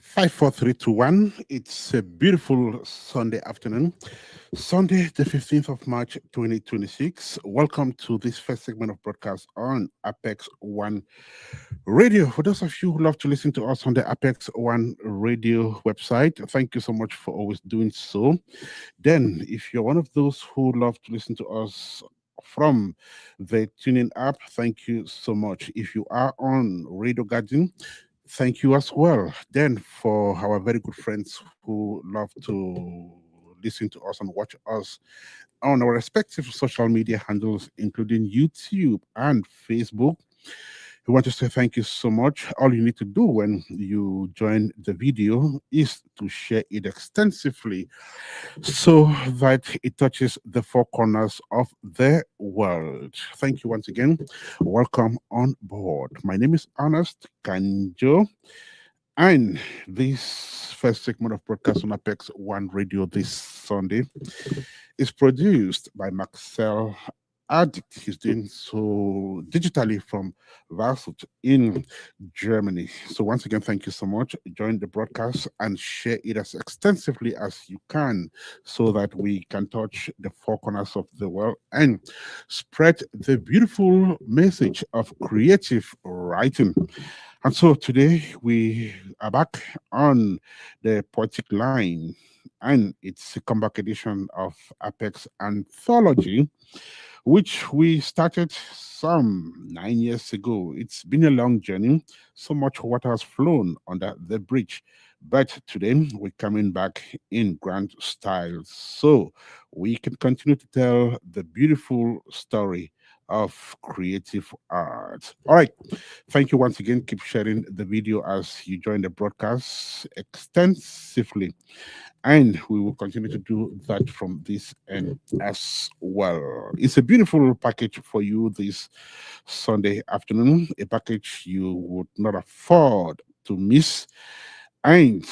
54321. It's a beautiful Sunday afternoon, Sunday, the 15th of March, 2026. Welcome to this first segment of broadcast on Apex One Radio. For those of you who love to listen to us on the Apex One Radio website, thank you so much for always doing so. Then, if you're one of those who love to listen to us from the tuning app, thank you so much. If you are on Radio Garden, thank you as well. Then, for our very good friends who love to listen to us and watch us on our respective social media handles, including YouTube and Facebook, we want to say thank you so much. All you need to do when you join the video is to share it extensively so that it touches the four corners of the world. Thank you once again. Welcome on board. My name is Ernest Kanjo, and this first segment of broadcast on Apex One Radio this Sunday is produced by Marcel. Adig. He's doing so digitally from Varsut in Germany. So once again, thank you so much. Join the broadcast and share it as extensively as you can so that we can touch the four corners of the world and spread the beautiful message of creative writing. And so today we are back on the Poetic line, and it's a comeback edition of Apex Anthology, which we started some 9 years ago. It's been a long journey. So much water has flown under the bridge. But today we're coming back in grand style so we can continue to tell the beautiful story of creative art. All right. Thank you once again. Keep sharing the video as you join the broadcast extensively. And we will continue to do that from this end as well. It's a beautiful package for you this Sunday afternoon, a package you would not afford to miss. And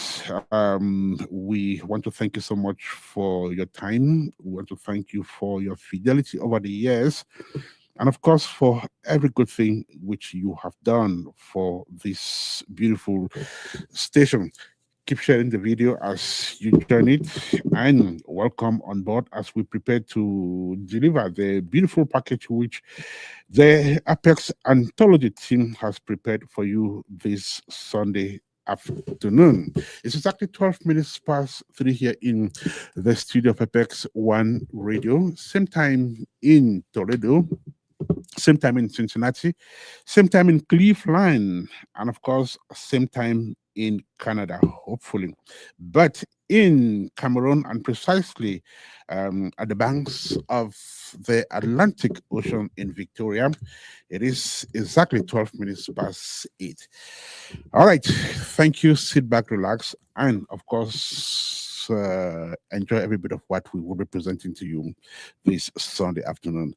we want to thank you so much for your time. We want to thank you for your fidelity over the years. And of course, for every good thing which you have done for this beautiful station. Keep sharing the video as you join it, and welcome on board as we prepare to deliver the beautiful package which the Apex Anthology team has prepared for you this Sunday afternoon. It's exactly 12 minutes past 3 here in the studio of Apex One Radio, same time in Toledo, same time in Cincinnati, same time in Cleveland, and of course, same time in Canada, hopefully. But in Cameroon, and precisely at the banks of the Atlantic Ocean in Victoria, it is exactly 12 minutes past 8. All right. Thank you. Sit back, relax, and of course, enjoy every bit of what we will be presenting to you this Sunday afternoon.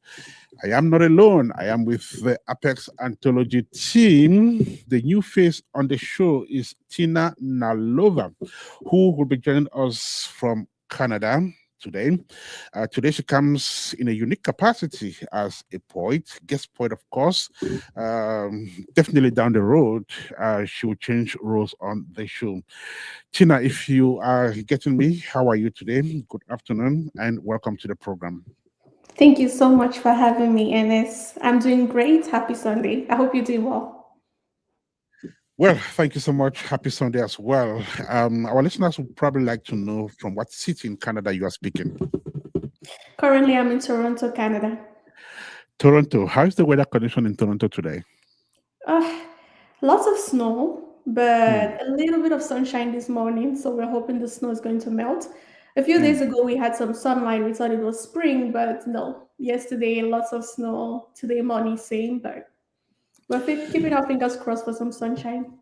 I am not alone. I am with the Apex Anthology team. The new face on the show is Tina Nalova, who will be joining us from Canada today. Today she comes in a unique capacity as a poet, guest poet, of course. Definitely down the road, she will change roles on the show. Tina, if you are getting me, how are you today? Good afternoon and welcome to the program. Thank you so much for having me, Ernest. I'm doing great. Happy Sunday. I hope you're doing well. Well, thank you so much. Happy Sunday as well. Our listeners would probably like to know from what city in Canada you are speaking. Currently, I'm in Toronto, Canada. Toronto. How is the weather condition in Toronto today? Uh, Lots of snow, Hmm. but a little bit of sunshine this morning. So we're hoping the snow is going to melt. A few Hmm. days ago, we had some sunlight. We thought it was spring, but no. Yesterday, lots of snow. Today morning, same. But keeping our fingers crossed for some sunshine.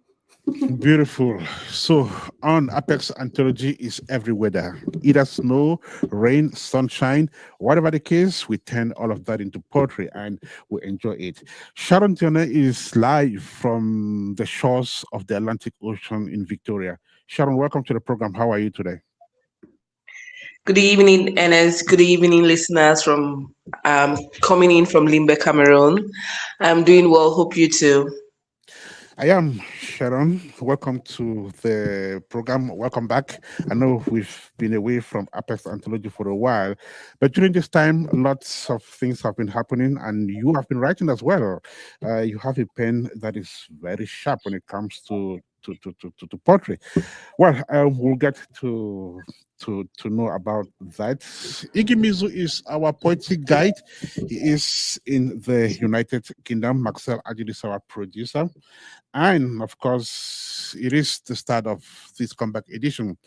Beautiful. So on Apex Anthology is every weather, either snow, rain, sunshine, whatever the case, we turn all of that into poetry and we enjoy it. Sharon Turner is live from the shores of the Atlantic Ocean in Victoria. Sharon, welcome to the program. How are you today? Good evening, Ernest. Good evening, listeners from coming in from Limbe, Cameroon. I'm doing well. Hope you too. I am Sharon. Welcome to the program. Welcome back. I know we've been away from Apex Anthology for a while, but during this time, lots of things have been happening, and you have been writing as well. You have a pen that is very sharp when it comes to poetry. Well, we'll get to know about that. Iggy Mizuh is our poetic guide. He is in the United Kingdom. Marcel Adig is our producer. And of course, it is the start of this comeback edition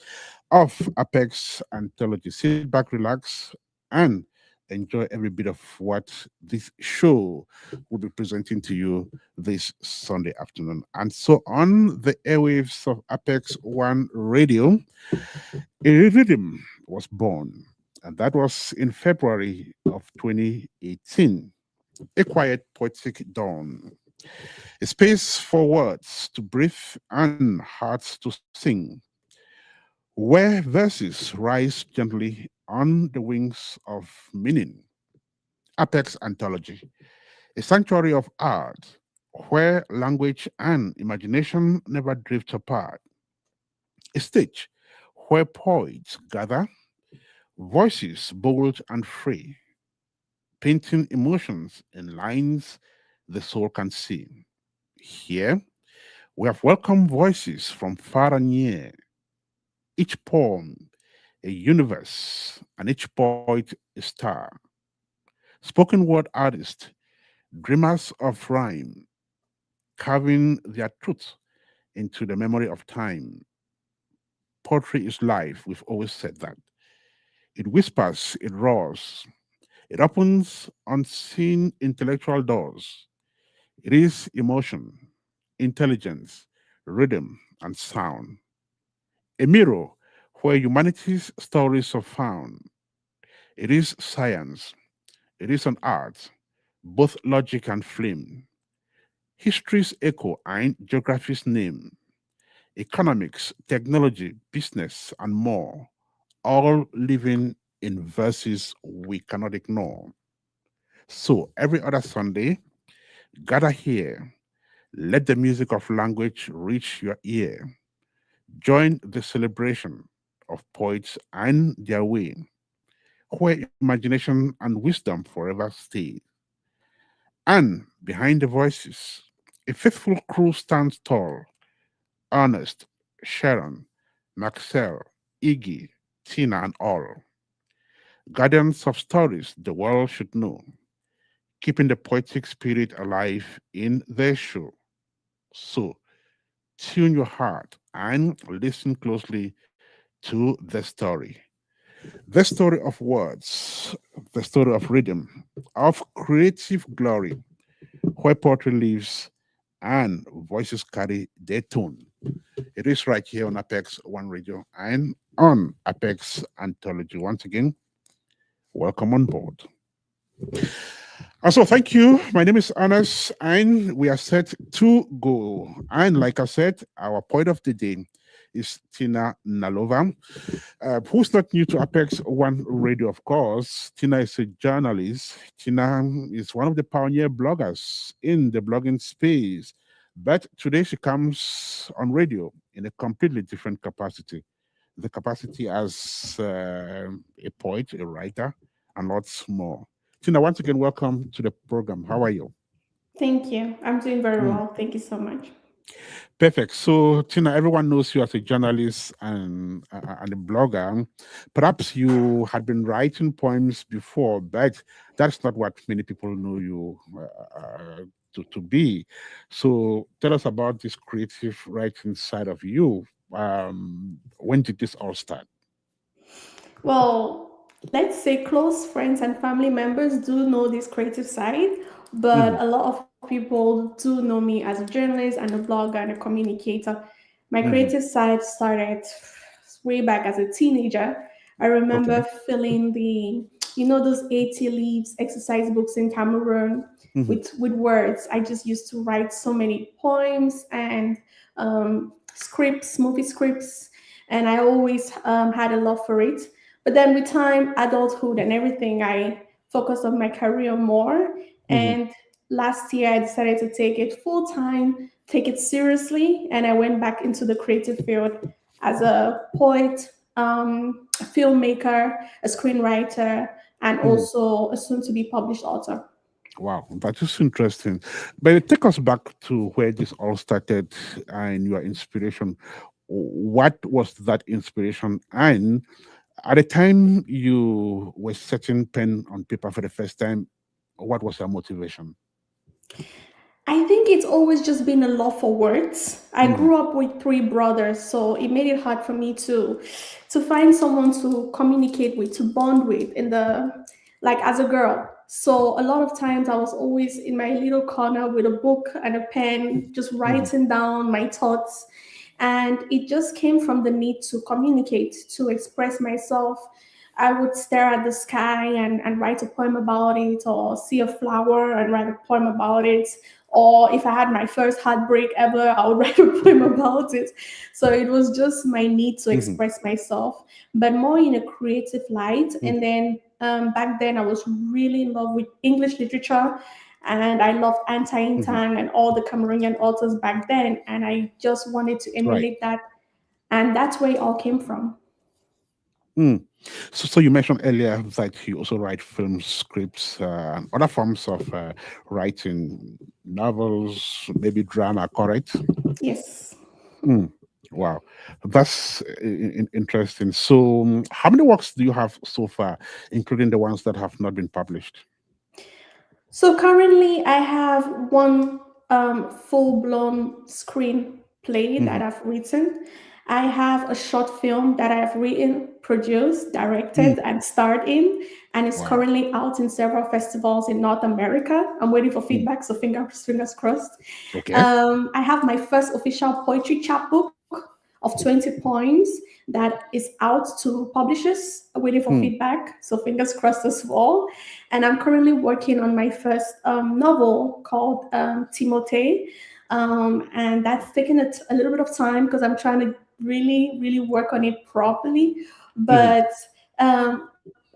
of Apex Anthology. Sit back, relax, and enjoy every bit of what this show will be presenting to you this Sunday afternoon. And so on the airwaves of Apex One Radio, a rhythm was born. And that was in February of 2018. A quiet poetic dawn, a space for words to breathe and hearts to sing, where verses rise gently on the wings of meaning. Apex Anthology, a sanctuary of art where language and imagination never drift apart. A stage where poets gather, voices bold and free, painting emotions in lines the soul can see. Here, we have welcome voices from far and near, each poem a universe, and each poet a star. Spoken word artists, dreamers of rhyme, carving their truth into the memory of time. Poetry is life, we've always said that. It whispers, it roars, it opens unseen intellectual doors. It is emotion, intelligence, rhythm, and sound. A mirror where humanity's stories are found. It is science, it is an art, both logic and flame. History's echo and geography's name. Economics, technology, business, and more, all living in verses we cannot ignore. So every other Sunday, gather here. Let the music of language reach your ear. Join the celebration of poets and their way, where imagination and wisdom forever stay. And behind the voices, a faithful crew stands tall. Ernest, Sharon, Marcel, Iggy, Tina, and all. Guardians of stories the world should know, keeping the poetic spirit alive in their show. So tune your heart and listen closely to the story. The story of words, the story of rhythm, of creative glory, where poetry lives and voices carry their tone. It is right here on Apex One Radio and on Apex Anthology. Once again, welcome on board. So thank you. My name is Ernest, and we are set to go. And like I said, our point of the day is Tina Nalova, who's not new to Apex One Radio, of course. Tina is a journalist. Tina is one of the pioneer bloggers in the blogging space. But today she comes on radio in a completely different capacity. The capacity as a poet, a writer, and lots more. Tina, once again, welcome to the program. How are you? Thank you. I'm doing very Mm, well. Thank you so much. perfect. So, Tina, everyone knows you as a journalist and a blogger. Perhaps you had been writing poems before, but that's not what many people know you to be. So, tell us about this creative writing side of you. When did this all start? Well, let's say close friends and family members do know this creative side, Mhm, but a lot of people do know me as a journalist and a blogger and a communicator. My mhm. creative side started way back as a teenager. I remember Okay. filling those 80 leaves exercise books in Cameroon Mhm, with words. I just used to write so many poems and scripts, movie scripts, and I always had a love for it. But then with time, adulthood, and everything, I focused on my career more. mhm, And last year I decided to take it full time, take it seriously, and I went back into the creative field as a poet, a filmmaker, a screenwriter, and Mhm. also a soon to be published author. Wow, that is interesting. But take us back to where this all started and your inspiration. What was that inspiration? And at the time you were setting pen on paper for the first time, what was your motivation? I think it's always just been a love for words. I Mhm. grew up with three brothers, so it made it hard for me to find someone to communicate with, to bond with in the like as a girl. So a lot of times I was always in my little corner with a book and a pen, just Mhm. writing down my thoughts. And it just came from the need to communicate, to express myself. I would stare at the sky and write a poem about it, or see a flower and write a poem about it. Or if I had my first heartbreak ever, I would write a poem about it. So it was just my need to Mhm. express myself, but more in a creative light. Mhm. And then back then, I was really in love with English literature. And I loved Anti Mhm. Tang and all the Cameroonian authors back then. And I just wanted to Right. emulate that. And that's where it all came from. Mm. So you mentioned earlier that you also write film scripts and other forms of writing, novels, maybe drama, correct? Yes. Mm. Wow, that's interesting. So, how many works do you have so far, including the ones that have not been published? So currently, I have one full-blown screenplay that Mhm. I've written. I have a short film that I've written, produced, Mm. directed, and starred in, and it's Wow. currently out in several festivals in North America. I'm waiting for Mm. feedback, so fingers crossed. Okay. I have my first official poetry chapbook of 20 poems that is out to publishers, waiting for Mm. feedback. So fingers crossed as well. And I'm currently working on my first novel called Timotei. And that's taken a little bit of time because I'm trying to really work on it properly. Mhm. But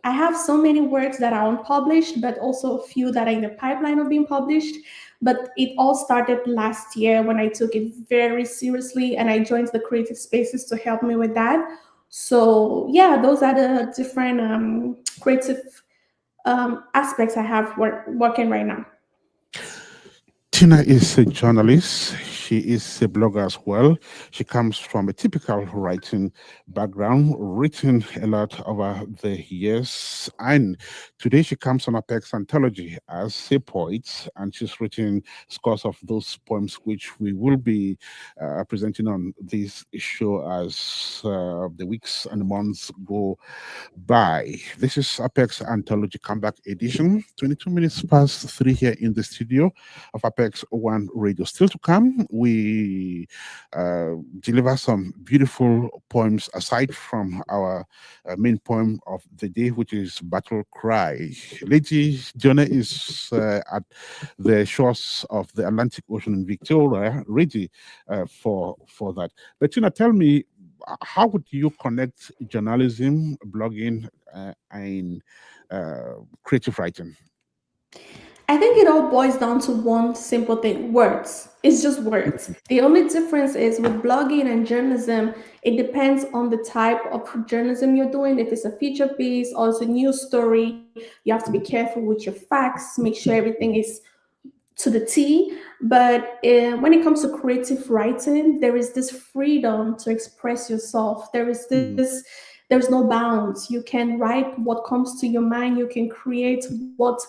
I have so many works that are unpublished, but also a few that are in the pipeline of being published. But it all started last year when I took it very seriously and I joined the creative spaces to help me with that. So, yeah, those are the different creative aspects I have working right now. Tina is a journalist. She is a blogger as well. She comes from a typical writing background, written a lot over the years. And today she comes on Apex Anthology as a poet, and she's written scores of those poems which we will be presenting on this show as the weeks and months go by. This is Apex Anthology Comeback Edition, 22 minutes past 3 here in the studio of Apex One Radio. Still to come, we deliver some beautiful poems aside from our main poem of the day, which is Battle Cry. Lady Dion is at the shores of the Atlantic Ocean in Victoria, ready for that. But Tina, tell me, how would you connect journalism, blogging, and creative writing? I think it all boils down to one simple thing: words. It's just words. The only difference is with blogging and journalism, it depends on the type of journalism you're doing. If it's a feature piece or it's a news story, you have to be careful with your facts, make sure everything is to the T. But when it comes to creative writing, there is this freedom to express yourself. Mhm. There's no bounds. You can write what comes to your mind. You can create what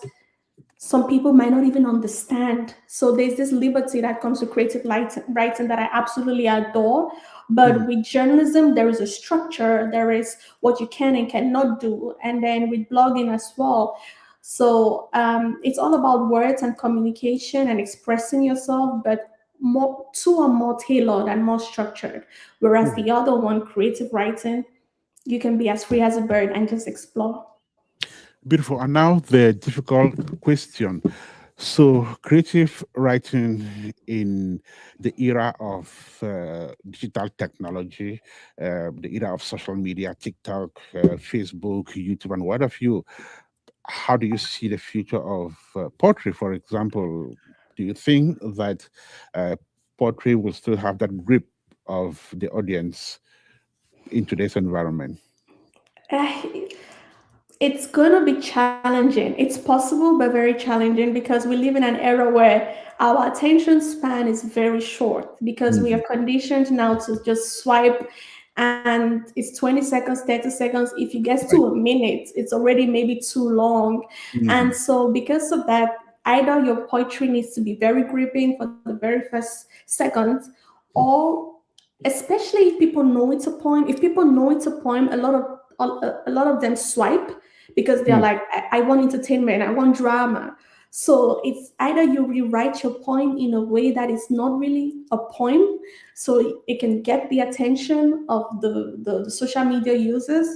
some people might not even understand. So there's this liberty that comes to creative writing that I absolutely adore. But Mhm. with journalism, there is a structure, there is what you can and cannot do. And then with blogging as well. So it's all about words and communication and expressing yourself, but two are more tailored and more structured. Whereas Mhm. the other one, creative writing, you can be as free as a bird and just explore. Beautiful. And now the difficult question. So, creative writing in the era of digital technology, the era of social media, TikTok, Facebook, YouTube, and what have you. how do you see the future of poetry, for example? Do you think that uh, poetry will still have that grip of the audience in today's environment? Uh, it's going to be challenging. It's possible, but very challenging because we live in an era where our attention span is very short because we are Mhm. conditioned now to just swipe, and it's 20 seconds, 30 seconds. If it gets to a Right. minute, it's already maybe too long. And Mhm. so, because of that, either your poetry needs to be very gripping for the very first second, or especially if people know it's a poem. If people know it's a poem, a lot of them swipe because they're Mm. like, I want entertainment, I want drama. So it's either you rewrite your poem in a way that is not really a poem, so it can get the attention of the social media users.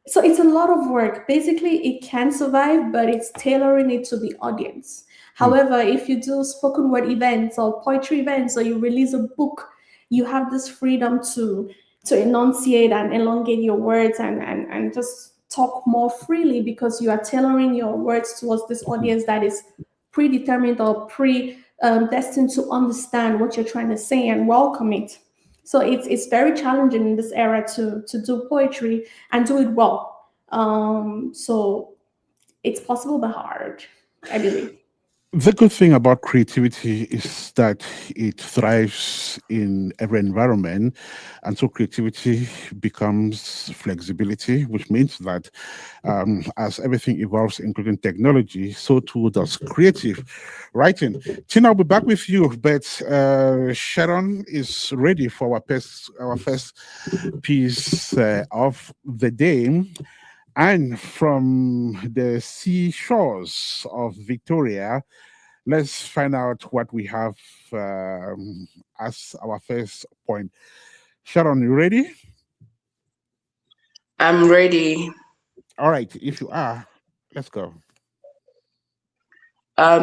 So it's a lot of work. Basically, it can survive, but it's tailoring it to the audience. Mm. However, if you do spoken word events or poetry events or you release a book, you have this freedom to enunciate and elongate your words and just talk more freely because you are tailoring your words towards this Mhm. audience that is predetermined or pre destined to understand what you're trying to say and welcome it. So it's very challenging in this era to do poetry and do it well. So it's possible but hard, I believe. The good thing about creativity is that it thrives in every environment. And so creativity becomes flexibility, which means that as everything evolves, including technology, so too does creative writing. Tina, I'll be back with you, but Sharon is ready for our first piece of the day. And from the seashores of Victoria, let's find out what we have as our first point. Sharon, you ready? I'm ready. All right, if you are, let's go.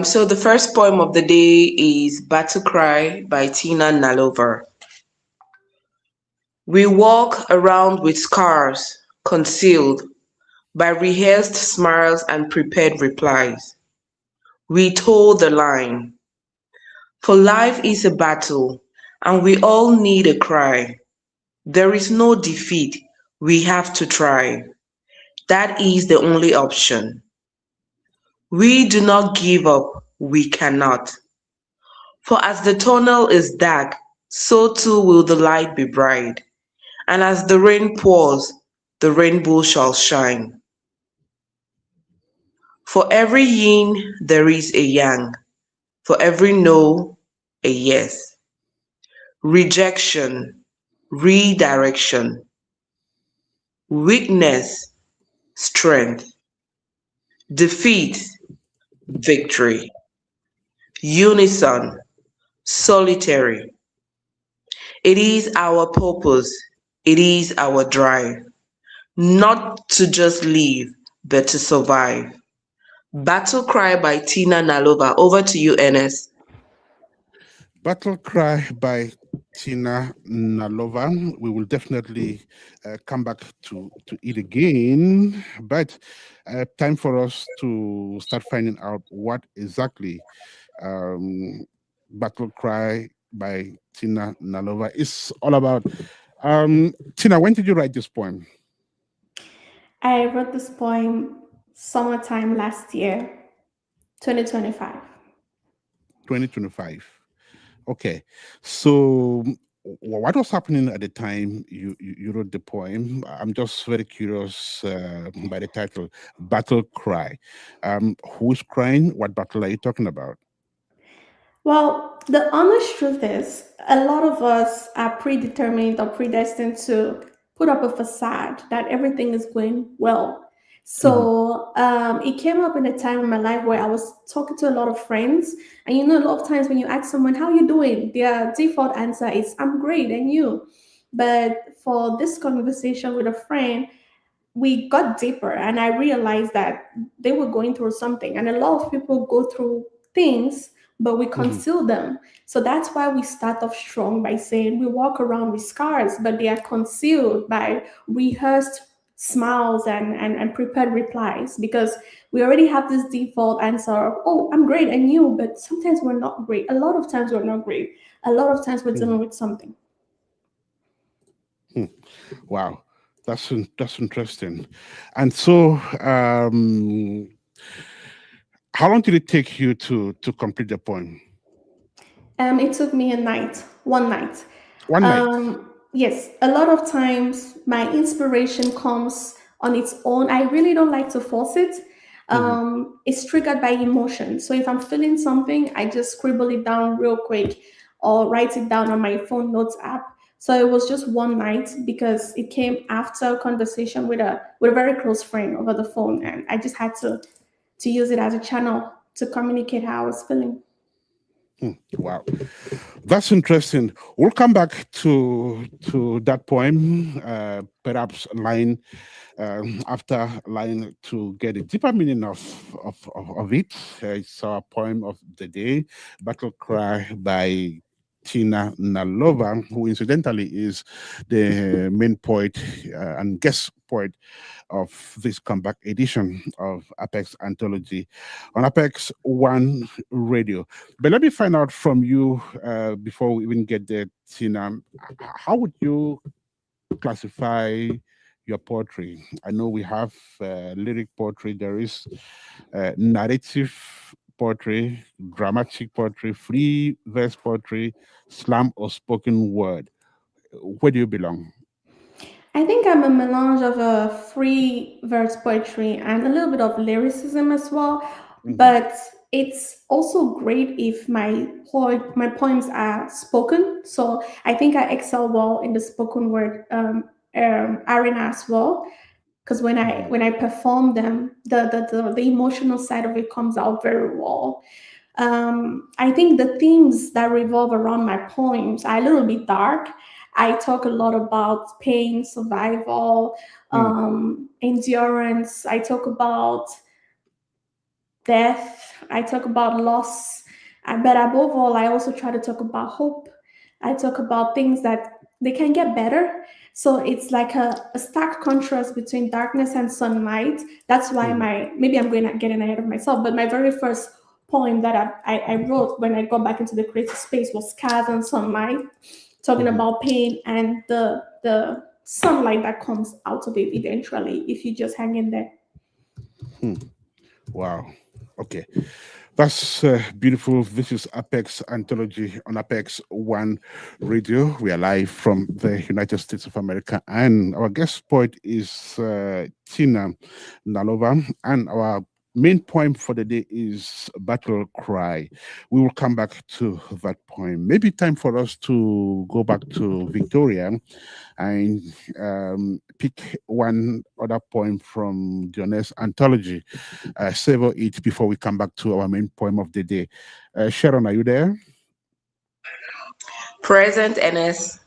So the first poem of the day is Battle Cry by Tina Nalova. We walk around with scars, concealed by rehearsed smiles and prepared replies. We toe the line, for life is a battle, and we all need a cry. There is no defeat, we have to try. That is the only option. We do not give up, we cannot. For as the tunnel is dark, so too will the light be bright. And as the rain pours, the rainbow shall shine. For every yin, there is a yang. For every no, a yes. Rejection, redirection. Weakness, strength. Defeat, victory. Unison, solitary. It is our purpose. It is our drive. Not to just live, but to survive. Battle Cry by Tina Nalova. Over to you, Ernest. Battle Cry by Tina Nalova. We will definitely come back to it again, but time for us to start finding out what exactly um, Battle Cry by Tina Nalova is all about. Tina, when did you write this poem? I wrote this poem summertime last year, 2025. 2025. Okay. So what was happening at the time you wrote the poem? I'm just very curious by the title, Battle Cry. Who's crying? What battle are you talking about? Well, the honest truth is, a lot of us are predetermined or predestined to put up a facade that everything is going well. Mhm. So it came up in a time in my life where I was talking to a lot of friends, and a lot of times when you ask someone how you doing, their default answer is "I'm great," and you. But for this conversation with a friend, we got deeper and I realized that they were going through something, and a lot of people go through things but we Mhm. conceal them. So that's why we start off strong by saying we walk around with scars but they are concealed by rehearsed smiles and prepared replies, because we already have this default answer of, oh, I'm great and you, but sometimes we're not great. A lot of times we're not great. A lot of times we're dealing Mhm. with something. Hmm. Wow, that's interesting. And so, how long did it take you to complete the poem? It took me a night, one night. One night. Yes, a lot of times my inspiration comes on its own. I really don't like to force it. Mhm. It's triggered by emotion. So if I'm feeling something, I just scribble it down real quick or write it down on my phone notes app. So it was just one night because it came after a conversation with a very close friend over the phone, and I just had to use it as a channel to communicate how I was feeling. Wow, that's interesting. We'll come back to that poem, perhaps line after line, to get a deeper meaning of it. It's our poem of the day, "Battle Cry" by Tina Nalova, who incidentally is the main poet and guest poet of this comeback edition of Apex Anthology on Apex One Radio. But let me find out from you before we even get there, Tina. How would you classify your poetry? I know we have lyric poetry, there is narrative poetry, dramatic poetry, free verse poetry, slam, or spoken word. Where do you belong? I think I'm a melange of a free verse poetry and a little bit of lyricism as well. Mhm. But it's also great if my poems are spoken. So I think I excel well in the spoken word arena as well. Because Mhm. when I perform them, the emotional side of it comes out very well. I think the themes that revolve around my poems are a little bit dark. I talk a lot about pain, survival, Mm. endurance. I talk about death. I talk about loss. But above all, I also try to talk about hope. I talk about things that they can get better. So it's like a stark contrast between darkness and sunlight. That's why Mhm. maybe I'm going to getting ahead of myself, but my very first poem that I wrote when I got back into the creative space was Scars and Sunlight, talking Mhm. about pain and the sunlight that comes out of it eventually if you just hang in there. Hmm. Wow. Okay. That's beautiful. This is Apex Anthology on Apex One Radio. We are live from the United States of America, and our guest poet is Tina Nalova, and our main poem for the day is Battle Cry. We will come back to that poem. Maybe time for us to go back to Victoria and pick one other poem from Dion's anthology, savor it before we come back to our main poem of the day. Sharon, are you there? Present, Ernest.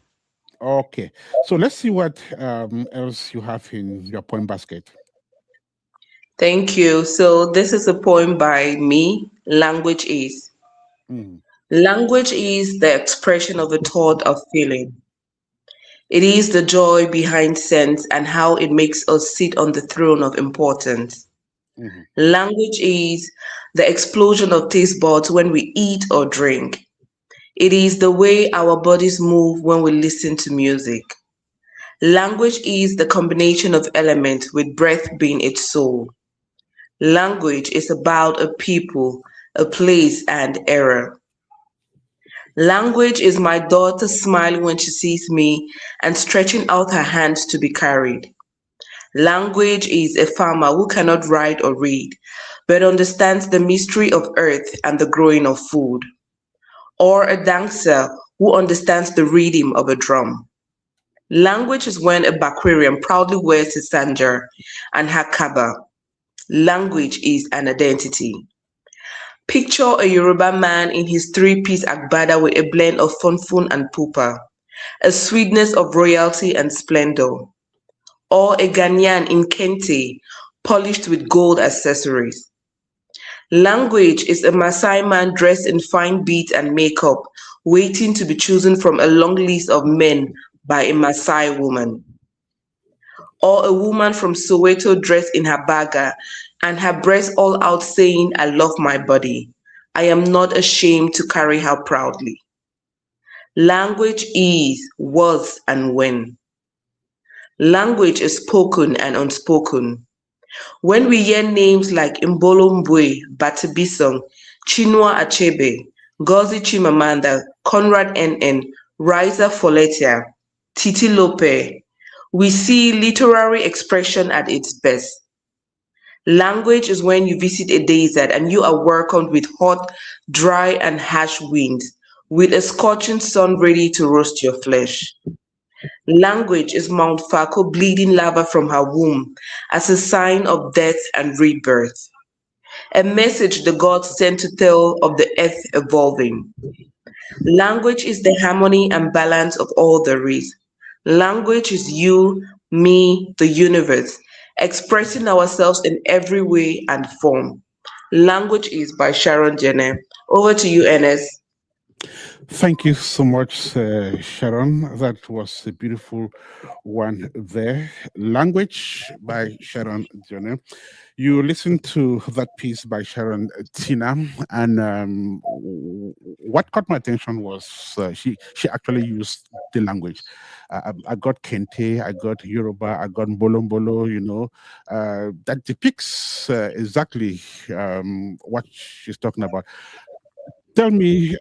Okay, so let's see what else you have in your poem basket. Thank you. So this is a poem by me. Language is. Mm, Language is the expression of a thought or feeling. It is the joy behind sense and how it makes us sit on the throne of importance. mhm, Language is the explosion of taste buds when we eat or drink. It is the way our bodies move when we listen to music. Language is the combination of elements with breath being its soul. Language is about a people, a place, and era. Language is my daughter smiling when she sees me and stretching out her hands to be carried. Language is a farmer who cannot write or read, but understands the mystery of earth and the growing of food. Or a dancer who understands the rhythm of a drum. Language is when a Bakwarian proudly wears his sanjar and her kaba. Language is an identity. Picture a Yoruba man in his three-piece agbada with a blend of funfun and pupa, a sweetness of royalty and splendor. Or a Ghanaian in kente, polished with gold accessories. Language is a Maasai man dressed in fine beads and makeup, waiting to be chosen from a long list of men by a Maasai woman. or a woman from Soweto dressed in her baga and her breasts all out saying, I love my body. I am not ashamed to carry her proudly. Language is, was, and when. Language is spoken and unspoken. When we hear names like Mbolo Mbwe, Batibisong, Chinua Achebe, Ngozi Chimamanda, Conrad N. Riza Foletia, Titi Lope, we see literary expression at its best. Language is when you visit a desert and you are welcomed with hot, dry, and harsh winds, with a scorching sun ready to roast your flesh. Language is Mount Fako bleeding lava from her womb as a sign of death and rebirth, a message the gods sent to tell of the earth evolving. Language is the harmony and balance of all there is. Language is you, me, the universe, expressing ourselves in every way and form. Language is by Sharon Jenner. Over to you, Ernest. Thank you so much, Sharon. That was a beautiful one there. Language by Sharon Jonah. You listened to that piece by Sharon Tina, and what caught my attention was she actually used the language. I got Kente, I got Yoruba, I got Mbolo, that depicts exactly what she's talking about. Tell me,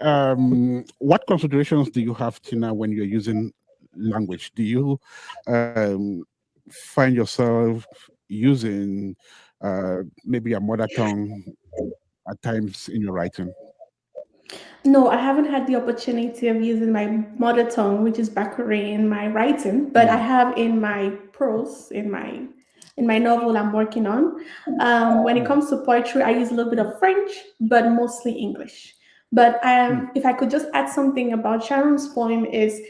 what considerations do you have, Tina, when you're using language? Do you um, find yourself using maybe a mother tongue at times in your writing? No, I haven't had the opportunity of using my mother tongue, which is Bakure, in my writing, but I Mm, have in my prose, in my novel I'm working on. When it mm, comes to poetry, I use a little bit of French, but mostly English. But mm, if I could just add something about Sharon's poem is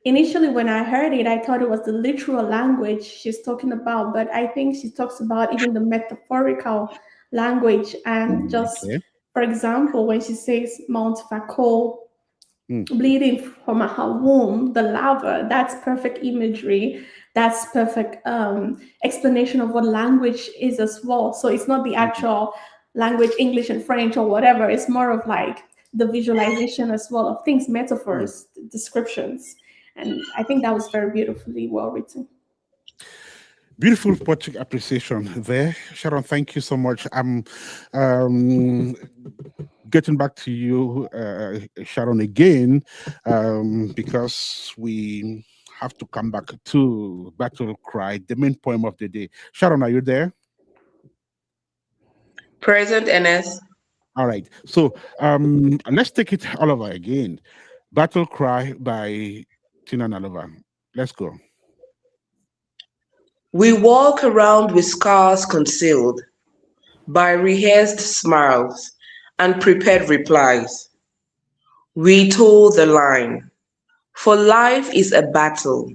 initially when I heard it, I thought it was the literal language she's talking about, but I think she talks about even the metaphorical language and just, okay. for example, when she says Mount Fako Mm, bleeding from her womb, the lava, that's perfect imagery. That's perfect explanation of what language is as well. So it's not the mm, actual language, English and French or whatever. It's more of like the visualization as well of things, mm. metaphors, descriptions. And I think that was very beautifully well written. Beautiful poetic appreciation there. Sharon, thank you so much. I'm um, getting back to you, Sharon, again, because we have to come back to Battle Cry, the main poem of the day. Sharon, are you there? Present, Ernest. All right. So let's take it all over again. Battle Cry by Tina Nalova. Let's go. We walk around with scars concealed by rehearsed smiles and prepared replies. We toe the line, for life is a battle,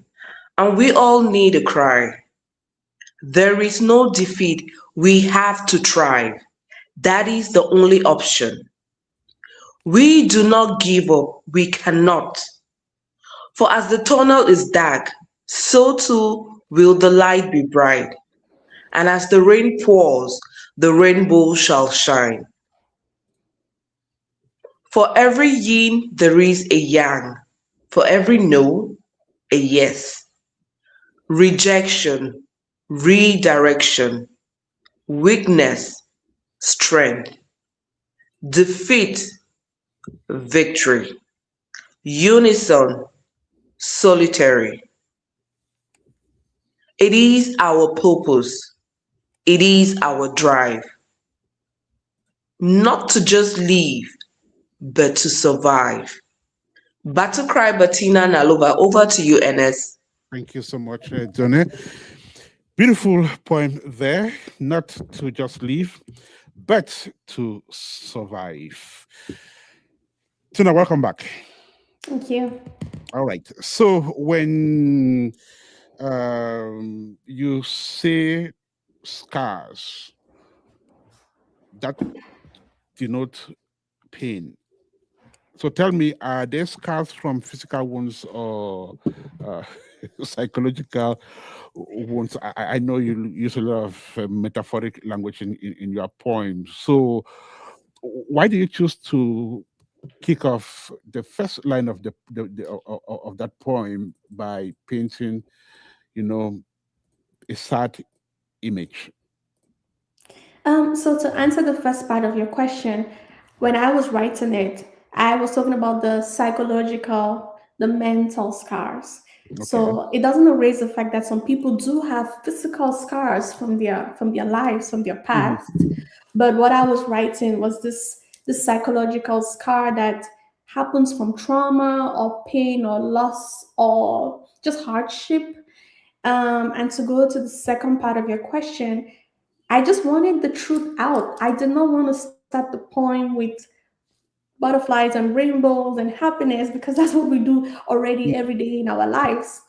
and we all need a cry. There is no defeat, we have to thrive. That is the only option. We do not give up, we cannot. For as the tunnel is dark, so too will the light be bright. And as the rain pours, the rainbow shall shine. For every yin, there is a yang. For every no, a yes. Rejection, redirection, weakness, strength, defeat, victory, unison, solitary. It is our purpose, it is our drive, not to just live, but to survive. Battle Cry Bettina Nalova, over to you, Ernest. Thank you so much, Johnny. Beautiful poem there. Not to just live, but to survive. Tina, welcome back. Thank you. All right. So when you say scars, that denote pain. So tell me, are there scars from physical wounds or uh, psychological wounds? I know you use a lot of metaphoric language in your poems. So why do you choose to kick off the first line of of that poem by painting, you know, a sad image? So to answer the first part of your question, when I was writing it, I was talking about the psychological, the mental scars. Okay. So it doesn't erase the fact that some people do have physical scars from their lives, from their Mhm. past. But what I was writing was this psychological scar that happens from trauma or pain or loss or just hardship. And to go to the second part of your question, I just wanted the truth out. I did not want to start the poem with butterflies and rainbows and happiness because that's what we do already every day in our lives.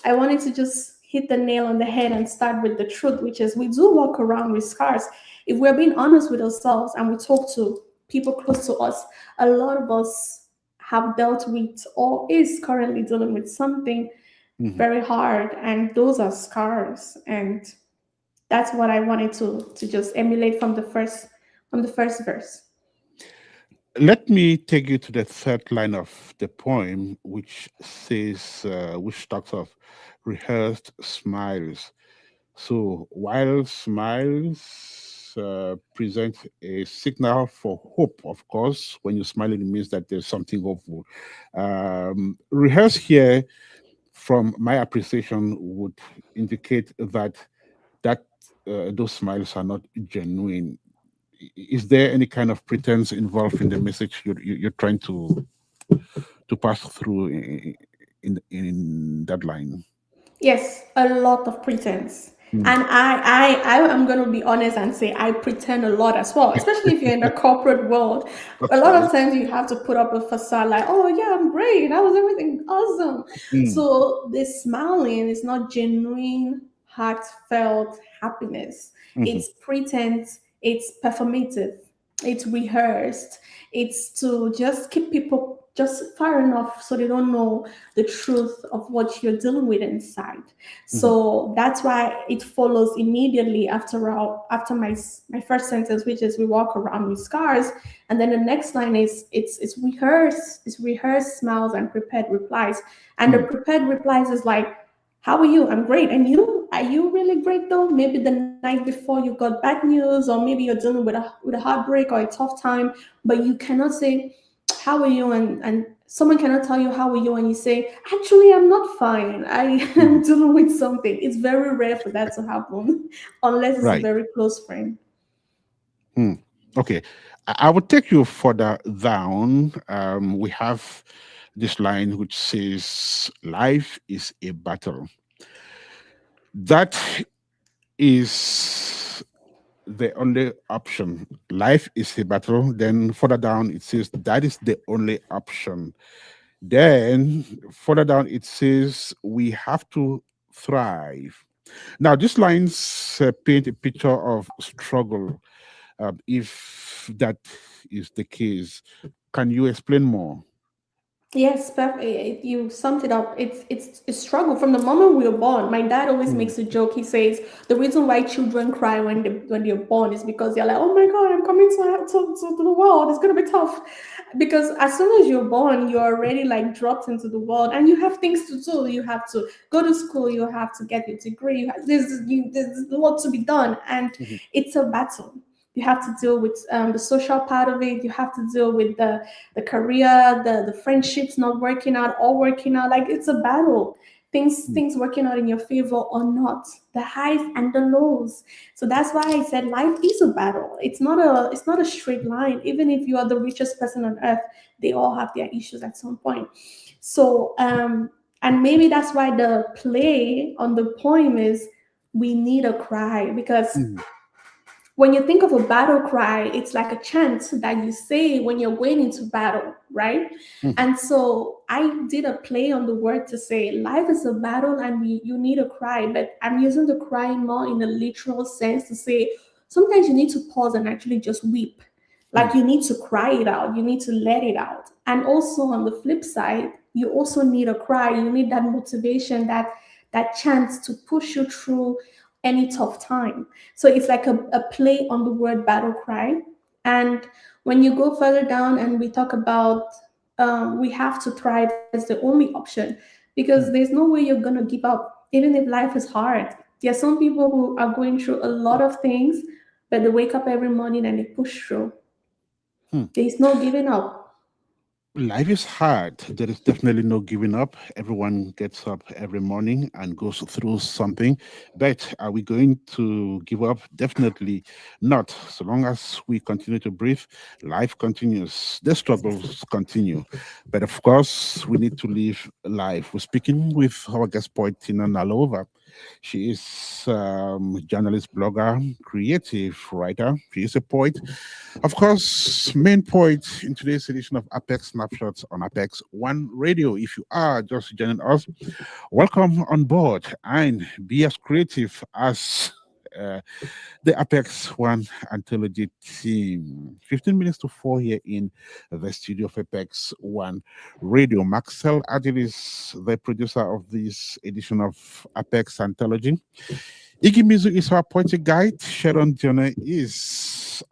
I wanted to just hit the nail on the head and start with the truth, which is we do walk around with scars. If we're being honest with ourselves and we talk to people close to us, a lot of us have dealt with or is currently dealing with something Mhm. very hard, and those are scars. And that's what I wanted to just emulate from the first verse. Let me take you to the third line of the poem, which says, which talks of rehearsed smiles. So while smiles present a signal for hope, of course, when you're smiling, it means that there's something hopeful. Rehearse here, from my appreciation, would indicate that those smiles are not genuine. Is there any kind of pretense involved in the message you're trying to pass through in that line? Yes, a lot of pretense. Mm. And I am gonna be honest and say I pretend a lot as well, especially if you're in the corporate world. A lot Okay. of times you have to put up a facade like, oh yeah, I'm great, that was everything awesome. Mm. So this smiling is not genuine, heartfelt happiness. Mhm. It's pretense, it's performative, it's rehearsed, it's to just keep people just far enough so they don't know the truth of what you're dealing with inside. Mhm. So that's why it follows immediately after my first sentence, which is we walk around with scars, and then the next line is it's rehearsed smiles and prepared replies, and the Mm. prepared replies is like, how are you? I'm great. And you? Are you really great though? Maybe the night before you got bad news, or maybe you're dealing with a heartbreak or a tough time, but you cannot say, how are you? And someone cannot tell you how are you and you say, actually I'm not fine. I Mhm. am dealing with something. It's very rare for that to happen unless it's a Right. very close friend. Mm. Okay. I would take you further down. We have this line which says, "Life is a battle." That is the only option. Life is a battle. Then further down, it says, "That is the only option." Then further down, it says, "We have to thrive." Now, these lines paint a picture of struggle. If that is the case, can you explain more? Yes, you summed it up. It's a struggle from the moment we are born. My dad always Mm. makes a joke. He says the reason why children cry when they're born is because they're like, oh my god, I'm coming to the world. It's gonna be tough, because as soon as you're born, you're already like dropped into the world, and you have things to do. You have to go to school. You have to get your degree. There's a lot to be done, and Mhm. it's a battle. You have to deal with the social part of it. You have to deal with the career, the friendships not working out, all working out. Like it's a battle. Mm. Things working out in your favor or not. The highs and the lows. So that's why I said life is a battle. It's not a straight line. Even if you are the richest person on earth, they all have their issues at some point. So and maybe that's why the play on the poem is we need a cry, because Mhm. when you think of a battle cry, it's like a chant that you say when you're going into battle, right? Mhm. And so I did a play on the word to say life is a battle and you need a cry, but I'm using the cry more in a literal sense to say sometimes you need to pause and actually just weep. mm, Like you need to cry it out, you need to let it out. And also on the flip side, you also need a cry. You need that motivation, that chance to push you through any tough time. So it's like a play on the word battle cry. And when you go further down and we talk about we have to thrive as the only option, because mm, there's no way you're gonna give up, even if life is hard. There are some people who are going through a lot of things, but they wake up every morning and they push through. mm. There's no giving up. Life is hard. There is definitely no giving up. Everyone gets up every morning and goes through something. But are we going to give up? Definitely not. So long as we continue to breathe, life continues. The struggles continue. But of course, we need to live life. We're speaking with our guest poet, Tina Nalova. She is journalist, blogger, creative writer. She is a poet, of course, main point in today's edition of Apex Snapshots on Apex One Radio. If you are just joining us, welcome on board and be as creative as uh, the Apex One Anthology team. 15 minutes to 4 here in the studio of Apex One Radio. Marcel Adig is the producer of this edition of Apex Anthology. Iggy Mizuh is our poetic guide. Sharon Dion is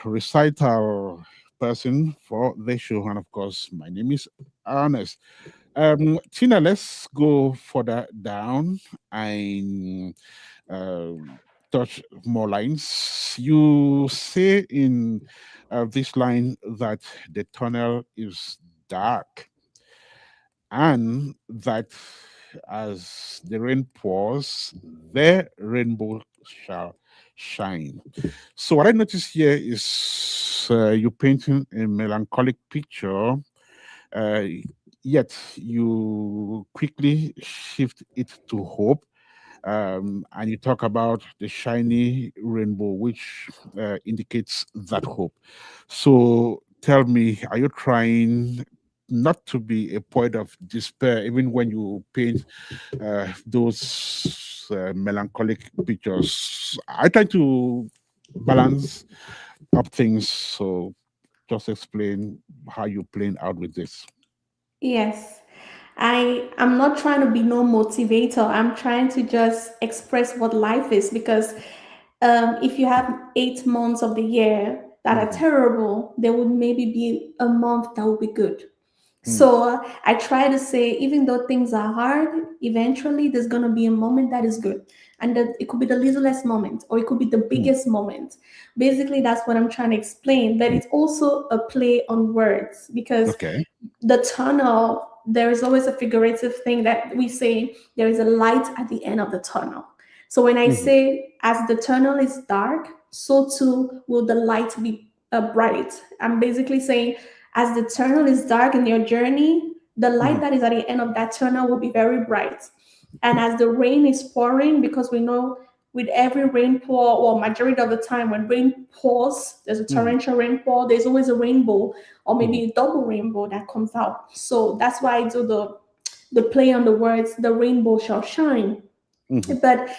recital person for the show. And of course, my name is Ernest. Tina, let's go further down and uh, touch more lines. You say in this line that the tunnel is dark and that as the rain pours, the rainbow shall shine. So what I notice here is you painting a melancholic picture, uh, yet you quickly shift it to hope. And you talk about the shiny rainbow, which indicates that hope. So tell me, are you trying not to be a poet of despair, even when you paint those melancholic pictures? I try to balance up things. So just explain how you're playing out with this. Yes. I'm not trying to be no motivator. I'm trying to just express what life is, because if you have 8 months of the year that are Mhm, terrible, there would maybe be a month that would be good. mm, So I try to say, even though things are hard, eventually there's gonna be a moment that is good, and that it could be the littlest moment or it could be the mm. biggest moment. Basically, that's what I'm trying to explain. But it's also a play on words, because Okay. the tunnel, there is always a figurative thing that we say there is a light at the end of the tunnel. So when I Mhm, say as the tunnel is dark, so too will the light be bright. I'm basically saying as the tunnel is dark in your journey, the light mhm, that is at the end of that tunnel will be very bright. And as the rain is pouring, because we know with every rainfall, or majority of the time when rain pours, there's a mhm, torrential rainfall, there's always a rainbow, or mhm, maybe a double rainbow that comes out. So that's why I do the play on the words, the rainbow shall shine. mhm, But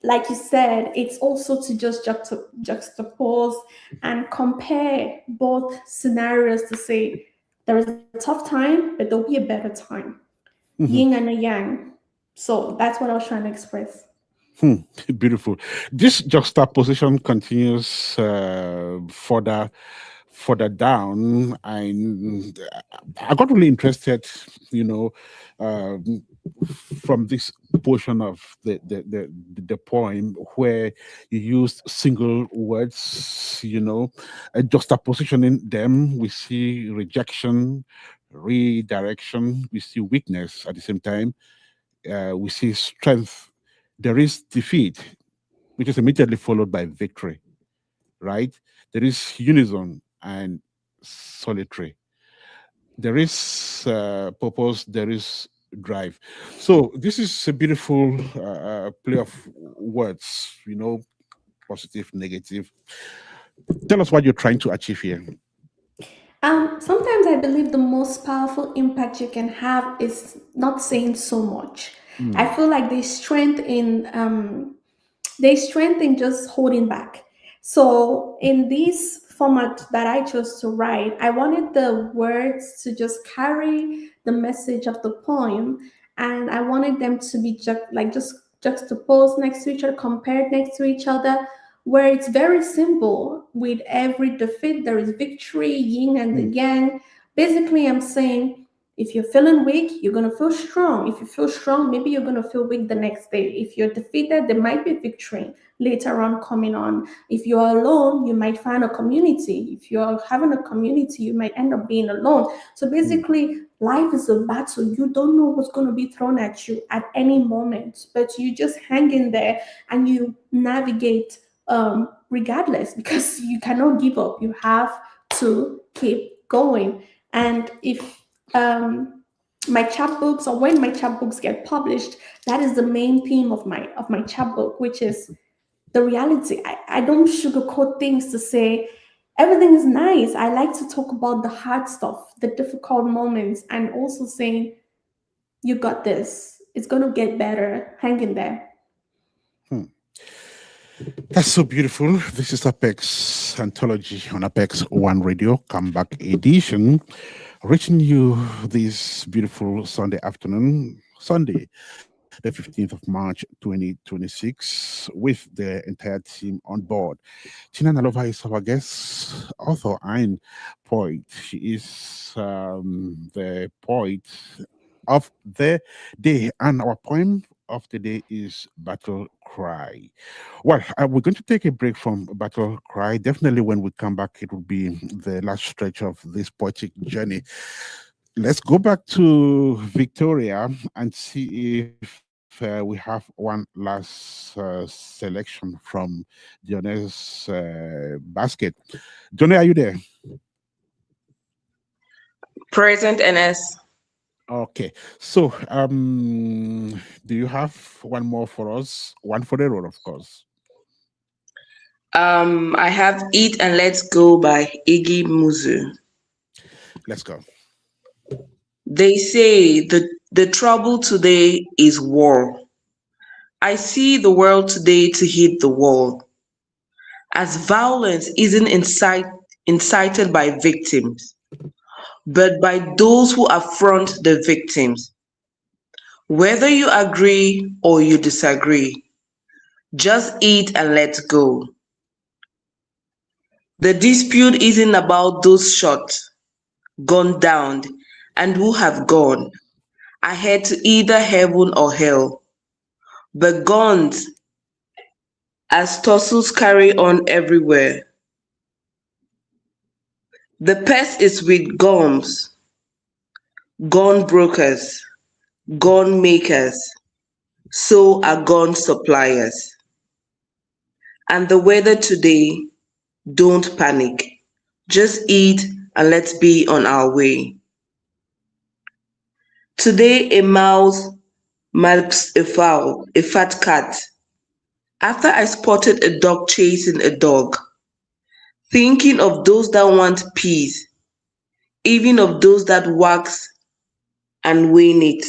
like you said, it's also to just juxtapose and compare both scenarios to say there is a tough time, but there'll be a better time. mhm. Yin and a yang. So that's what I was trying to express. Hmm, beautiful. This juxtaposition continues further down, and I got really interested, you know, um, from this portion of the poem where you used single words, juxtapositioning them. We see rejection, redirection, we see weakness at the same time, we see strength. There is defeat, which is immediately followed by victory, right? There is unison and solitary. There is purpose, there is drive. So this is a beautiful play of words, positive, negative. Tell us what you're trying to achieve here. Sometimes I believe the most powerful impact you can have is not saying so much. I Mm, feel like there's strength in just holding back. So in this format that I chose to write, I wanted the words to just carry the message of the poem, and I wanted them to be just juxtaposed next to each other, compared next to each other, where it's very simple. With every defeat, there is victory, yin and the Mm, yang. Basically, I'm saying if you're feeling weak, you're gonna feel strong. If you feel strong, maybe you're gonna feel weak the next day. If you're defeated, there might be victory later on coming on. If you are alone, you might find a community. If you're having a community, you might end up being alone. So mm, basically, life is a battle. You don't know what's going to be thrown at you at any moment, but you just hang in there and you navigate regardless, because you cannot give up. You have to keep going. And if my chapbooks, or when my chapbooks get published, that is the main theme of my chapbook, which is the reality. I don't sugarcoat things to say everything is nice. I like to talk about the hard stuff, the difficult moments, and also saying, you got this. It's going to get better. Hang in there. mm. That's so beautiful. This is Apex Anthology on Apex One Radio, comeback edition, reaching you this beautiful Sunday afternoon, Sunday, the 15th of March, 2026, with the entire team on board. Tina Nalova is our guest, author and poet. She is the poet of the day, and our poem of the day is Battle Cry. Well, we're going to take a break from Battle Cry. Definitely, when we come back, it will be the last stretch of this poetic journey. Let's go back to Victoria and see if we have one last selection from Dion's basket. Johnny, are you there? Present NS. Okay. So, do you have one more for us? One for the road, of course. I have Eat and Let's Go by Iggy Mizuh. Let's go. They say the trouble today is war. I see the world today to hit the wall, as violence isn't incited by victims, but by those who affront the victims. Whether you agree or you disagree, just eat and let go. The dispute isn't about those shot, gunned down, and who have gone ahead to either heaven or hell, but guns as tussles carry on everywhere. The pest is with gums, gun brokers, gun makers, so are gun suppliers. And the weather today, don't panic. Just eat and let's be on our way. Today a mouse marks a fowl, a fat cat. After I spotted a dog chasing a dog, thinking of those that want peace, even of those that wax and wane it.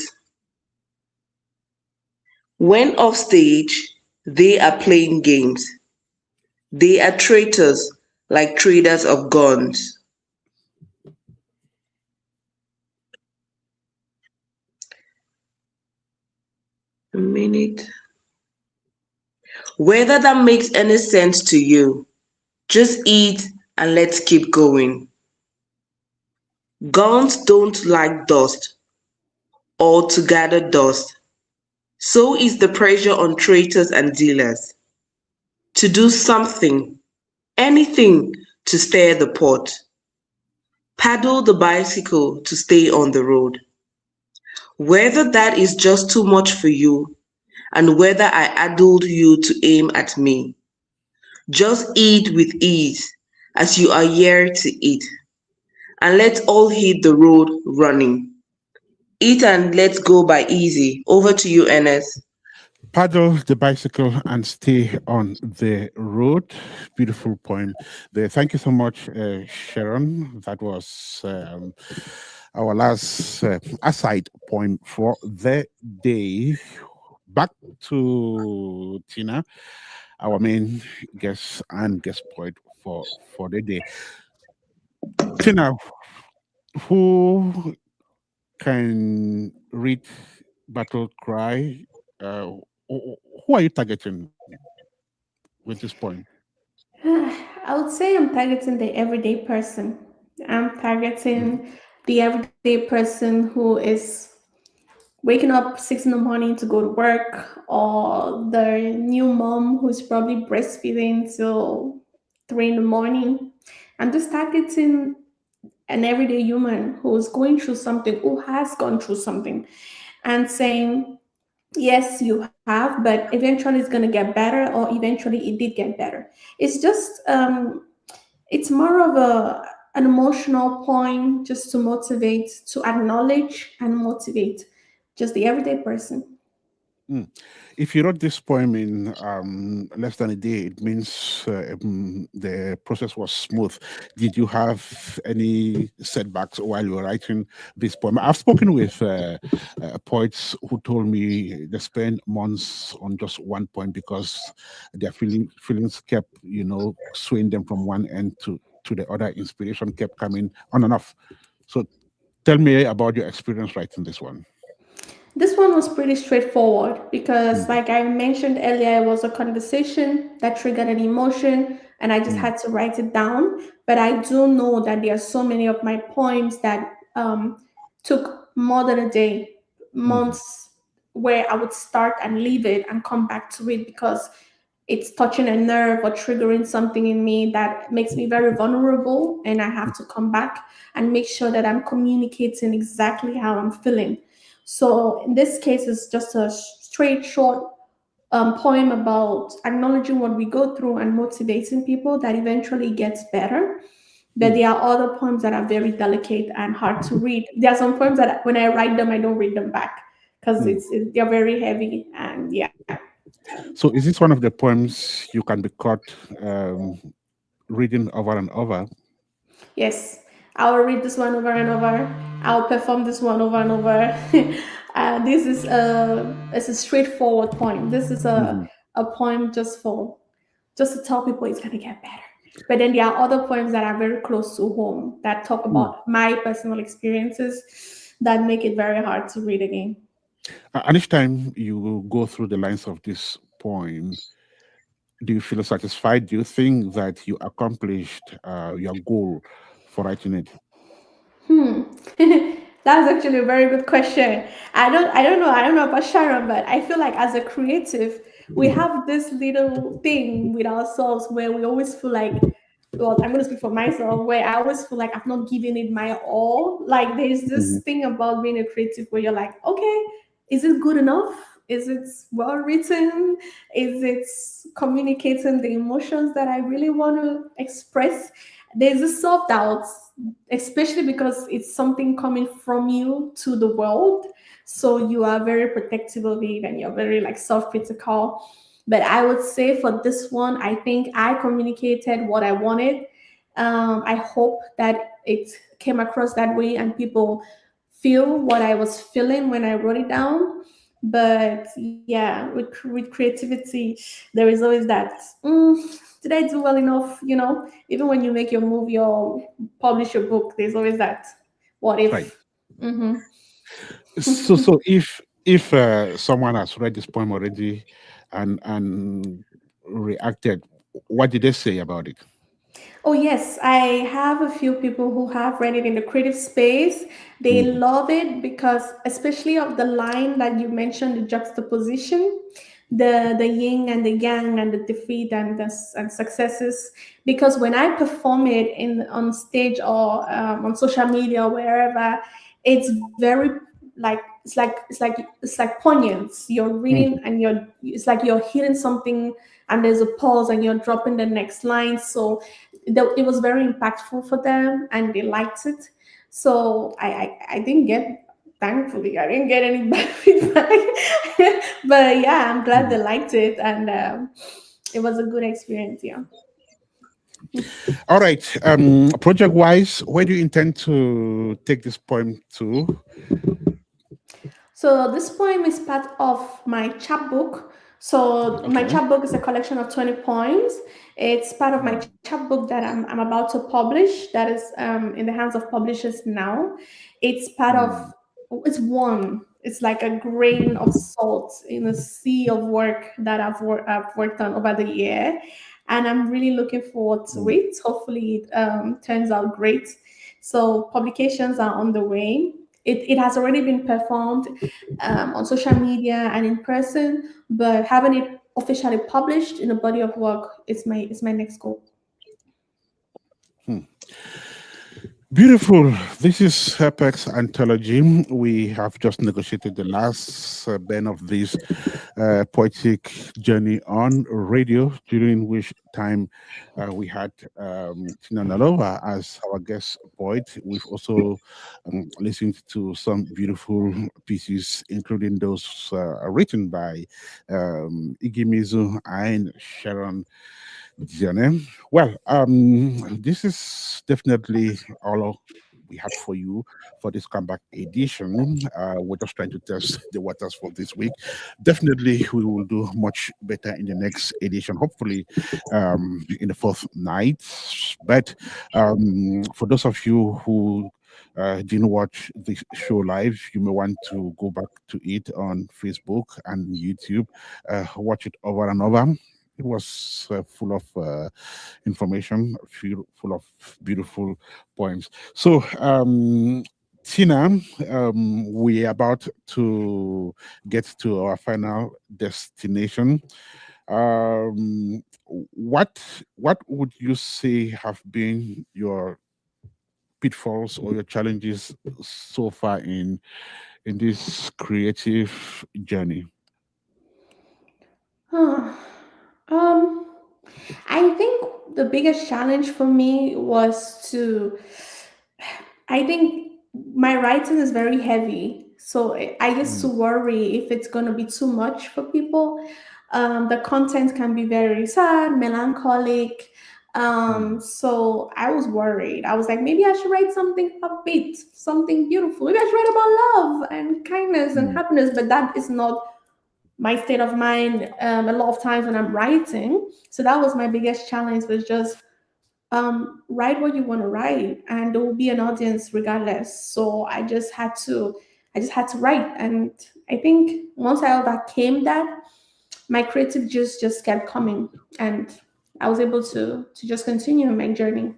When off stage, they are playing games. They are traitors like traders of guns. A minute. Whether that makes any sense to you, just eat and let's keep going. Guns don't like dust or to gather dust. So is the pressure on traitors and dealers to do something, anything to stir the pot. Paddle the bicycle to stay on the road. Whether that is just too much for you and whether I addled you to aim at me. Just eat with ease as you are here to eat. And let's all hit the road running. Eat and let's go by easy. Over to you, Ernest. Paddle the bicycle and stay on the road. Beautiful poem there. Thank you so much, Sharon. That was our last aside poem for the day. Back to Tina. our main guest and guest poet for the day. Tina, who can read Battle Cry? Who are you targeting with this poem? I would say I'm targeting the everyday person. I'm Mhm, targeting the everyday person who is waking up 6 in the morning to go to work, or the new mom who's probably breastfeeding till 3 in the morning. I'm just targeting an everyday human who's going through something, who has gone through something, and saying, yes, you have, but eventually it's going to get better, or eventually it did get better. It's just, it's more of an emotional point, just to motivate, to acknowledge and motivate just the everyday person. mm. If you wrote this poem in less than a day, it means the process was smooth. Did you have any setbacks while you were writing this poem? I've spoken with poets who told me they spent months on just one poem because their feelings kept, swaying them from one end to the other. Inspiration kept coming on and off. So tell me about your experience writing this one. This one was pretty straightforward because, Mm, like I mentioned earlier, it was a conversation that triggered an emotion, and I just mm, had to write it down. But I do know that there are so many of my poems that took more than a day, mhm, months, where I would start and leave it and come back to it because it's touching a nerve or triggering something in me that makes me very vulnerable, and I have to come back and make sure that I'm communicating exactly how I'm feeling. So in this case, it's just a straight, short poem about acknowledging what we go through and motivating people that eventually gets better. But mm. there are other poems that are very delicate and hard to read. There are some poems that when I write them, I don't read them back because Mm. they're very heavy, and yeah. So, is this one of the poems you can be caught reading over and over? Yes, I'll read this one over and over. I'll perform this one over and over. This is it's a straightforward poem. This is Mhm, a poem just to tell people it's gonna get better. But then there are other poems that are very close to home that talk mm. about my personal experiences that make it very hard to read again. And each time you go through the lines of this poem, do you feel satisfied? Do you think that you accomplished your goal for writing it? Hmm. That's actually a very good question. I don't know about Sharon, but I feel like as a creative, we Mhm, have this little thing with ourselves where we always feel like, well, I'm gonna speak for myself, where I always feel like I've not given it my all. Like there's mhm, this thing about being a creative where you're like, okay, is it good enough? Is it well written? Is it communicating the emotions that I really want to express? There's a self doubt, especially because it's something coming from you to the world. So you are very protective of it and you're very like self-critical. But I would say for this one, I think I communicated what I wanted. I hope that it came across that way and people feel what I was feeling when I wrote it down. But yeah, with creativity, there is always that. Did I do well enough? Even when you make your movie or publish your book, there's always that. What right. if? Mm-hmm. So if someone has read this poem already and reacted, what did they say about it? Oh, yes, I have a few people who have read it in the creative space. They Mhm, love it because, especially of the line that you mentioned, the juxtaposition, the yin and the yang, and the defeat and and successes. Because when I perform it in on stage or on social media or wherever, it's very like it's like poignant. You're reading mhm. and it's like you're hitting something and there's a pause and you're dropping the next line. So it was very impactful for them and they liked it. So I didn't get, thankfully I didn't get any bad feedback. But yeah, I'm glad they liked it, and it was a good experience. Yeah. All right. Project wise, where do you intend to take this poem to? So this poem is part of my chapbook. So my Okay. chapbook is a collection of 20 poems. It's part of my Mm, chapbook that I'm about to publish. That is in the hands of publishers now. It's part of, mm, it's one. It's like a grain of salt in a sea of work that I've worked on over the year. And I'm really looking forward to mm. it. Hopefully, it turns out great. So publications are on the way. It has already been performed on social media and in person, but having it officially published in a body of work is my next goal. Hmm. Beautiful. This is Apex Anthology. We have just negotiated the last band of this poetic journey on radio, during which time we had Tina Nalova as our guest poet. We've also listened to some beautiful pieces, including those written by Iggy, Mizuh, and Sharon. Dion. Well, this is definitely all we had for you for this comeback edition. We're just trying to test the waters for this week. Definitely, we will do much better in the next edition, hopefully, in the fourth night. But for those of you who didn't watch the show live, you may want to go back to it on Facebook and YouTube, watch it over and over. It was full of information, full of beautiful poems. So, Tina, we are about to get to our final destination. What would you say have been your pitfalls or your challenges so far in this creative journey? um, I think the biggest challenge for me was to, I think my writing is very heavy. So I used to Mm, worry if it's going to be too much for people. The content can be very sad, melancholic. mm, So I was worried. I was like, maybe I should write something upbeat, something beautiful. Maybe I should write about love and kindness and mm, happiness. But that is not my state of mind a lot of times when I'm writing. So that was my biggest challenge, was just write what you want to write, and there will be an audience regardless. So I just had to write. And I think once I overcame that, my creative juice just kept coming, and I was able to just continue my journey.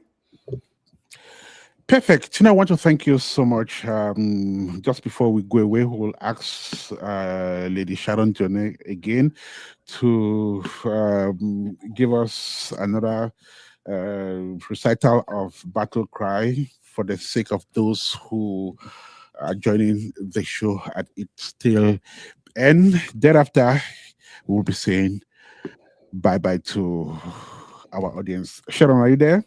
Perfect. Tina, I want to thank you so much. Just before we go away, we will ask Lady Sharon Jonah again to give us another recital of Battle Cry for the sake of those who are joining the show at its tail end. Thereafter, we'll be saying bye bye to our audience. Sharon, are you there?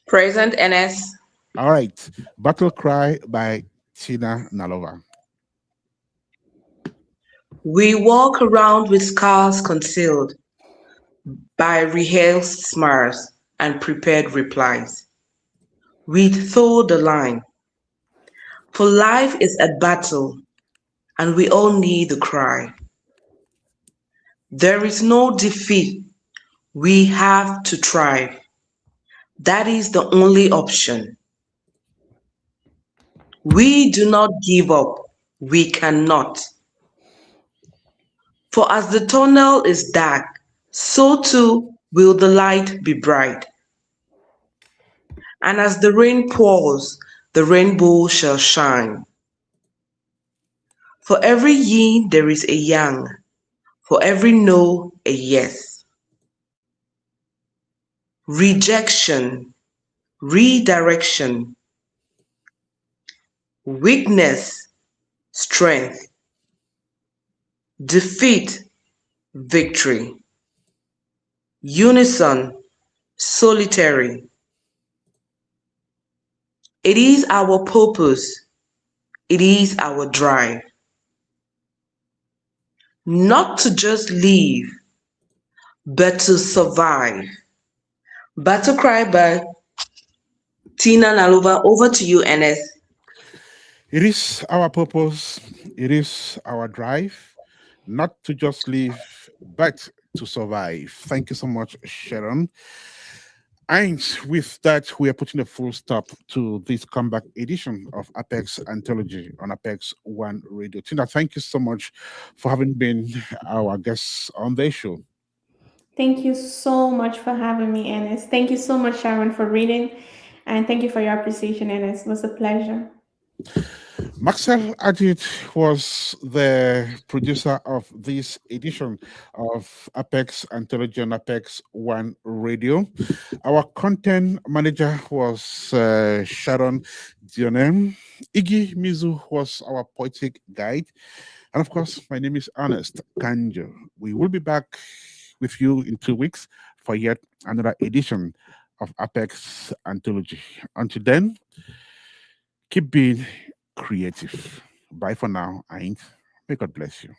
Present, Ernest. All right. Battle Cry by Tina Nalova. We walk around with scars concealed by rehearsed smiles and prepared replies. We toe the line, for life is a battle, and we all need the cry. There is no defeat, we have to thrive. That is the only option. We do not give up, we cannot. For as the tunnel is dark, so too will the light be bright. And as the rain pours, the rainbow shall shine. For every yin there is a yang, for every no a yes. Rejection, redirection, weakness, strength, defeat, victory, unison, solitary. It is our purpose, it is our drive. Not to just live, but to survive. Battle Cry by Tina Nalova. Over to you, Ernest. It is our purpose, it is our drive. not to just live, but to survive. Thank you so much, Sharon. And with that, we are putting a full stop to this comeback edition of Apex Anthology on Apex One Radio. Tina, thank you so much for having been our guest on the show. Thank you so much for having me, Ernest. Thank you so much, Sharon, for reading. And thank you for your appreciation, Ernest. It was a pleasure. Marcel Adig was the producer of this edition of Apex Anthology on Apex One Radio. Our content manager was Sharon Dion. Iggy Mizuh was our poetic guide. And of course, my name is Ernest Kanjo. We will be back with you in 2 weeks for yet another edition of Apex Anthology. Until then, keep being creative. Bye for now, and may God bless you.